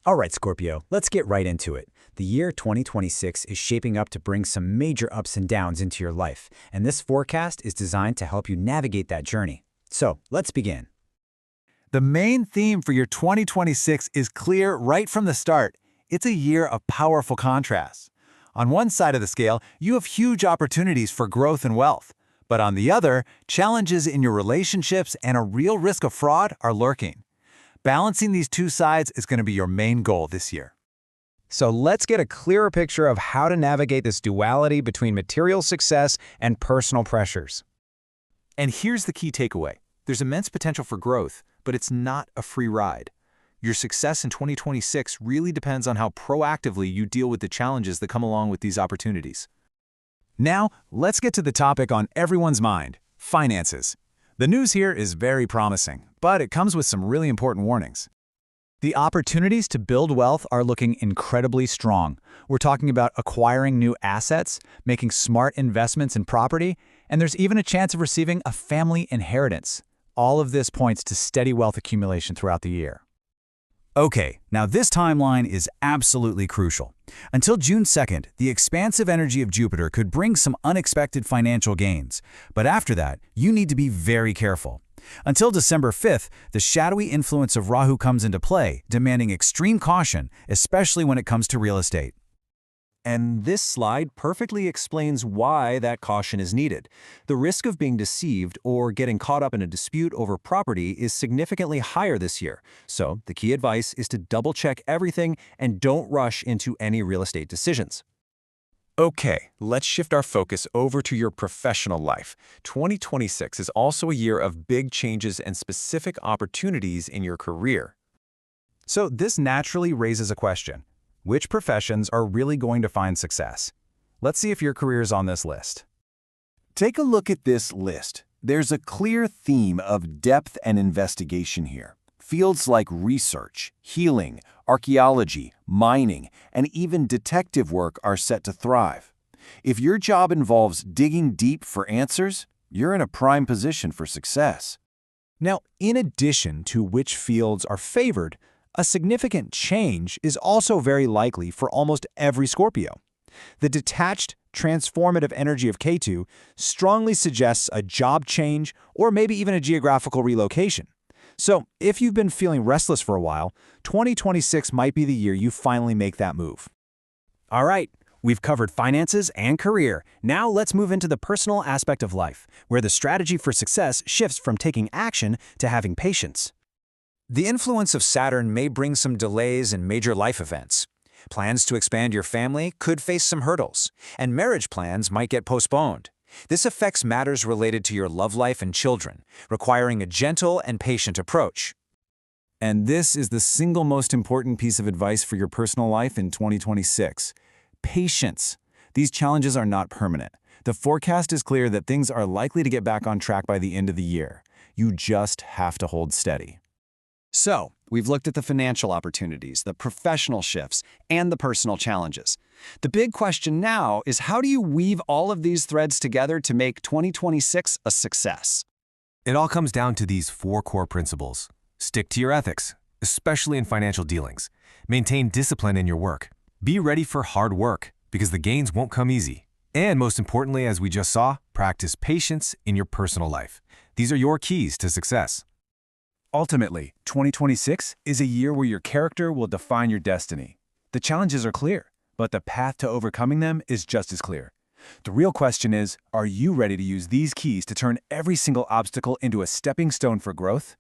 All right, Scorpio, let's get right into it. The year 2026 is shaping up to bring some major ups and downs into your life, and this forecast is designed to help you navigate that journey. So, let's begin. The main theme for your 2026 is clear right from the start. It's a year of powerful contrasts. On one side of the scale, you have huge opportunities for growth and wealth. But on the other, challenges in your relationships and a real risk of fraud are lurking. Balancing these two sides is going to be your main goal this year. So let's get a clearer picture of how to navigate this duality between material success and personal pressures. And here's the key takeaway. There's immense potential for growth, but it's not a free ride. Your success in 2026 really depends on how proactively you deal with the challenges that come along with these opportunities. Now, let's get to the topic on everyone's mind, finances. The news here is very promising, but it comes with some really important warnings. The opportunities to build wealth are looking incredibly strong. We're talking about acquiring new assets, making smart investments in property, and there's even a chance of receiving a family inheritance. All of this points to steady wealth accumulation throughout the year. Okay, now this timeline is absolutely crucial. Until June 2nd, the expansive energy of Jupiter could bring some unexpected financial gains. But after that, you need to be very careful. Until December 5th, the shadowy influence of Rahu comes into play, demanding extreme caution, especially when it comes to real estate. And this slide perfectly explains why that caution is needed. The risk of being deceived or getting caught up in a dispute over property is significantly higher this year. So the key advice is to double-check everything and don't rush into any real estate decisions. Okay, let's shift our focus over to your professional life. 2026 is also a year of big changes and specific opportunities in your career. So this naturally raises a question. Which professions are really going to find success? Let's see if your career is on this list. Take a look at this list. There's a clear theme of depth and investigation here. Fields like research, healing, archaeology, mining, and even detective work are set to thrive. If your job involves digging deep for answers, you're in a prime position for success. Now, in addition to which fields are favored, a significant change is also very likely for almost every Scorpio. The detached, transformative energy of Ketu strongly suggests a job change or maybe even a geographical relocation. So, if you've been feeling restless for a while, 2026 might be the year you finally make that move. All right, we've covered finances and career. Now let's move into the personal aspect of life, where the strategy for success shifts from taking action to having patience. The influence of Saturn may bring some delays in major life events. Plans to expand your family could face some hurdles, and marriage plans might get postponed. This affects matters related to your love life and children, requiring a gentle and patient approach. And this is the single most important piece of advice for your personal life in 2026. Patience. These challenges are not permanent. The forecast is clear that things are likely to get back on track by the end of the year. You just have to hold steady. So, we've looked at the financial opportunities, the professional shifts, and the personal challenges. The big question now is, how do you weave all of these threads together to make 2026 a success? It all comes down to these 4 core principles. Stick to your ethics, especially in financial dealings. Maintain discipline in your work. Be ready for hard work, because the gains won't come easy. And most importantly, as we just saw, practice patience in your personal life. These are your keys to success. Ultimately, 2026 is a year where your character will define your destiny. The challenges are clear, but the path to overcoming them is just as clear. The real question is, are you ready to use these keys to turn every single obstacle into a stepping stone for growth?